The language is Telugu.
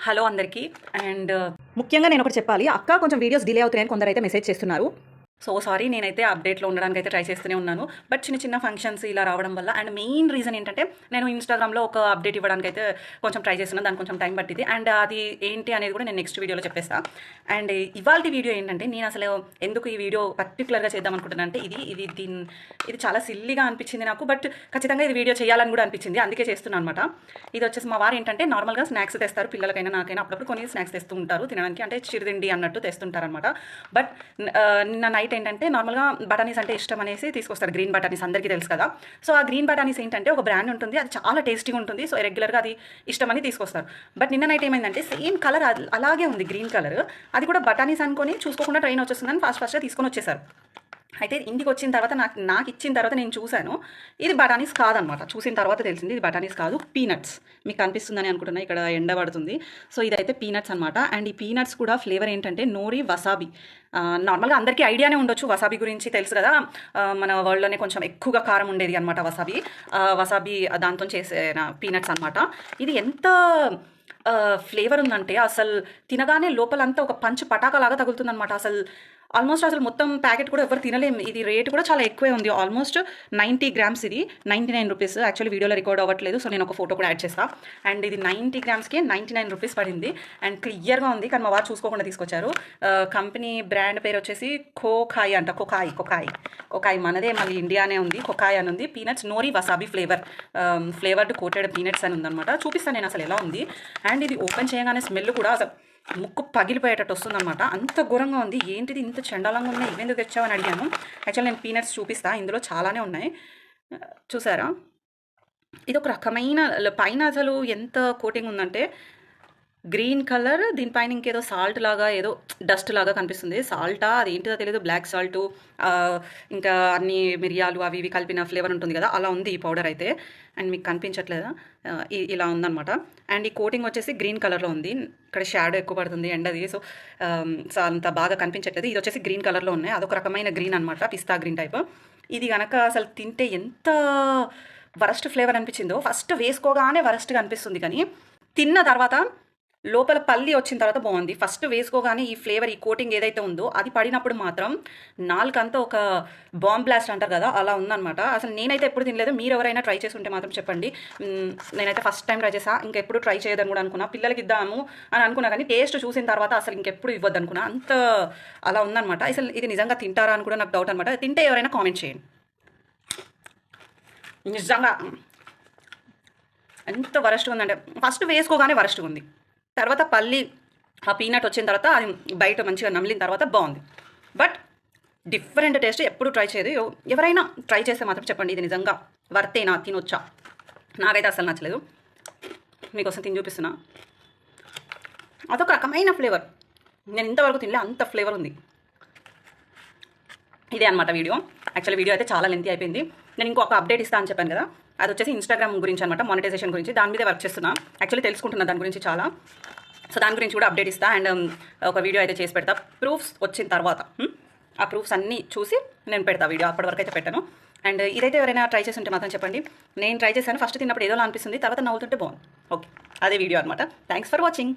హలో అందరికీ. అండ్ ముఖ్యంగా నేను ఒకటి చెప్పాలి. అక్క కొంచెం వీడియోస్ డిలే అవుతున్నాయని కొందరైతే మెసేజ్ చేస్తున్నారు. సో సారీ, నేనైతే అప్డేట్లో ఉండడానికి అయితే ట్రై చేస్తూనే ఉన్నాను. బట్ చిన్న చిన్న ఫంక్షన్స్ ఇలా రావడం వల్ల, అండ్ మెయిన్ రీజన్ ఏంటంటే నేను ఇన్స్టాగ్రామ్లో ఒక అప్డేట్ ఇవ్వడానికి అయితే కొంచెం ట్రై చేస్తున్నాను. దానికి కొంచెం టైం పట్టింది. అండ్ అది ఏంటి అనేది కూడా నేను నెక్స్ట్ వీడియోలో చెప్పేస్తాను. అండ్ ఇవాళ వీడియో ఏంటంటే, నేను అసలు ఎందుకు ఈ వీడియో పర్టికులర్గా చేద్దాం అనుకుంటున్నాను అంటే, ఇది చాలా సిల్లీగా అనిపించింది నాకు. బట్ ఖచ్చితంగా ఇది వీడియో చేయాలని కూడా అనిపించింది, అందుకే చేస్తున్నాను అనమాట. ఇది వచ్చేసి మా వారు ఏంటంటే నార్మల్గా స్నాక్స్ తెస్తారు, పిల్లలకైనా నాకైనా అప్పుడప్పుడు కొన్ని స్నాక్స్ తెస్తూ ఉంటారు తినడానికి, అంటే చిరుతిండి అన్నట్టు తెస్తుంటారనమాట. బట్ నిన్న నైట్ ఏంటంటే నార్మల్గా బటానీస్ అంటే ఇష్టం అనేసి తీసుకొస్తారు. గ్రీన్ బటానీస్ అందరికీ తెలుసు కదా. సో ఆ గ్రీన్ బటానీస్ ఏంటంటే ఒక బ్రాండ్ ఉంటుంది, అది చాలా టేస్టీగా ఉంటుంది. సో రెగ్యులర్గా అది ఇష్టమని తీసుకొస్తారు. బట్ నిన్న నైట్ ఏమైందంటే సేమ్ కలర్ అలాగే ఉంది, గ్రీన్ కలర్. అది కూడా బటానీస్ అనుకొని చూసుకోకుండా ట్రైన్ వచ్చేస్తుందని ఫాస్ట్గా తీసుకొని వచ్చేసారు. అయితే ఇంటికి వచ్చిన తర్వాత నాకు ఇచ్చిన తర్వాత నేను చూశాను, ఇది బటానీస్ కాదనమాట. చూసిన తర్వాత తెలిసింది ఇది బటానీస్ కాదు, పీనట్స్. మీకు కనిపిస్తుందని అనుకుంటున్నా, ఇక్కడ ఎండ పడుతుంది. సో ఇదైతే పీనట్స్ అనమాట. అండ్ ఈ పీనట్స్ కూడా ఫ్లేవర్ ఏంటంటే నోరి వసాబీ. నార్మల్గా అందరికీ ఐడియానే ఉండొచ్చు, వసాబీ గురించి తెలుసు కదా. మన వరల్డ్లోనే కొంచెం ఎక్కువగా కారం ఉండేది అనమాట వసాబీ దాంతో చేసిన పీనట్స్ అనమాట. ఇది ఎంత ఫ్లేవర్ ఉందంటే అసలు తినగానే లోపలంతా ఒక పంచ్ పటాకా లాగా తగులుతుందనమాట. అసలు మొత్తం ప్యాకెట్ కూడా ఎవరు తినలేము. ఇది రేట్ కూడా చాలా ఎక్కువే ఉంది, ఆల్మోస్ట్ 90 గ్రామ్స్. ఇది 99 రూపీస్. యాక్చువల్లీ వీడియోలో రికార్డ్ అవ్వట్లేదు, సో నేను ఒక ఫోటో కూడా యాడ్ చేస్తాను. అండ్ ఇది 90 గ్రామ్స్కి 99 రూపీస్ పడింది. అండ్ క్లియర్గా ఉంది, కానీ మా వారు చూసుకోకుండా తీసుకొచ్చారు. కంపెనీ బ్రాండ్ పేరు వచ్చేసి కోకాయి అంట. కోకాయి మనదే, మళ్ళీ ఇండియానే ఉంది. కోకాయి అని ఉంది. Peanuts nori wasabi flavoured coated peanuts అని ఉందన్నమాట. చూపిస్తాను నేను అసలు ఎలా ఉంది. అండ్ ఇది ఓపెన్ చేయగానే స్మెల్ కూడా అసలు ముక్కు పగిలిపోయేటట్టు వస్తుందన్నమాట. అంత ఘోరంగా ఉంది. ఏంటిది ఇంత చండాలంగా ఉన్నాయి, ఇవెందుకు తెచ్చావని అడిగాను. యాక్చువల్ నేను పీనట్స్ చూపిస్తాను, ఇందులో చాలానే ఉన్నాయి. చూసారా, ఇది ఒక రకమైన పైన అసలు ఎంత కోటింగ్ ఉందంటే గ్రీన్ కలర్, దీనిపైన ఇంకేదో సాల్ట్ లాగా, ఏదో డస్ట్ లాగా కనిపిస్తుంది. సాల్టా అది ఏంటిదో తెలియదు, బ్లాక్ సాల్ట్, ఇంకా అన్ని మిరియాలు అవి ఇవి కలిపిన ఫ్లేవర్ ఉంటుంది కదా, అలా ఉంది ఈ పౌడర్ అయితే. అండ్ మీకు కనిపించట్లేదా, ఇలా ఉందన్నమాట. అండ్ ఈ కోటింగ్ వచ్చేసి గ్రీన్ కలర్లో ఉంది. ఇక్కడ షాడో ఎక్కువ పడుతుంది ఎండది, సో అంత బాగా కనిపించట్లేదు. ఇది వచ్చేసి గ్రీన్ కలర్లో ఉన్నాయి, అదొక రకమైన గ్రీన్ అనమాట, పిస్తా గ్రీన్ టైప్. ఇది కనుక అసలు తింటే ఎంత వరస్ట్ ఫ్లేవర్ అనిపించిందో, ఫస్ట్ వేసుకోగానే వరస్ట్గా అనిపిస్తుంది, కానీ తిన్న తర్వాత లోపల పల్లి వచ్చిన తర్వాత బాగుంది. ఫస్ట్ వేసుకోగానే ఈ ఫ్లేవర్, ఈ కోటింగ్ ఏదైతే ఉందో అది పడినప్పుడు మాత్రం నాలుకంతా ఒక బాంబ్ బ్లాస్ట్ అంటారు కదా, అలా ఉందన్నమాట. అసలు నేనైతే ఎప్పుడు తినలేదు, మీరు ఎవరైనా ట్రై చేసి ఉంటే మాత్రం చెప్పండి. నేనైతే ఫస్ట్ టైం ట్రై చేసా, ఇంకెప్పుడు ట్రై చేయదని కూడా అనుకున్నా. పిల్లలకి ఇద్దాము అని అనుకున్నా, కానీ టేస్ట్ చూసిన తర్వాత అసలు ఇంకెప్పుడు ఇవ్వద్దు అనుకున్నా. అంత అలా ఉందన్నమాట. అసలు ఇది నిజంగా తింటారా అని కూడా నాకు డౌట్ అనమాట. తింటే ఎవరైనా కామెంట్ చేయండి. నిజంగా ఎంత వరస్ట్గా ఉందంటే, ఫస్ట్ వేసుకోగానే వరస్ట్గా ఉంది, తర్వాత పల్లి ఆ పీనట్ వచ్చిన తర్వాత అది బయట మంచిగా నమిలిన తర్వాత బాగుంది. బట్ డిఫరెంట్ టేస్ట్, ఎప్పుడు ట్రై చేయదు. ఎవరైనా ట్రై చేస్తే మాత్రం చెప్పండి, ఇది నిజంగా వర్తేనా, తినొచ్చా. నాకైతే అసలు నచ్చలేదు. మీకోసం తిని చూపిస్తున్నా. అదొక రకమైన ఫ్లేవర్, నేను ఇంతవరకు తినలే, అంత ఫ్లేవర్ ఉంది. ఇదే అనమాట వీడియో. యాక్చువల్లీ వీడియో అయితే చాలా లెంతీ అయిపోయింది. నేను ఇంకొక అప్డేట్ ఇస్తాను అని చెప్పాను కదా, అది వచ్చేసి ఇన్స్టాగ్రామ్ గురించి అనమాట, మానిటైజేషన్ గురించి. దాని మీదే వర్క్ చేస్తున్నా. యాక్చువల్లీ తెలుసుకుంటున్నా దాని గురించి చాలా. సో దాని గురించి కూడా అప్డేట్ ఇస్తా. అండ్ ఒక వీడియో అయితే చేసి పెడతా, ప్రూఫ్స్ వచ్చిన తర్వాత. ఆ ప్రూఫ్స్ అన్నీ చూసి నేను పెడతా వీడియో, అప్పటి వరకు అయితే పెట్టాను. అండ్ ఇదైతే ఎవరైనా ట్రై చేసి ఉంటే మాత్రం చెప్పండి. నేను ట్రై చేశాను, ఫస్ట్ తిన్నప్పుడు ఏదోలా అనిపిస్తుంది, తర్వాత నవ్వుతుంటే బాగుంది. ఓకే, అదే వీడియో అనమాట. Thanks for watching.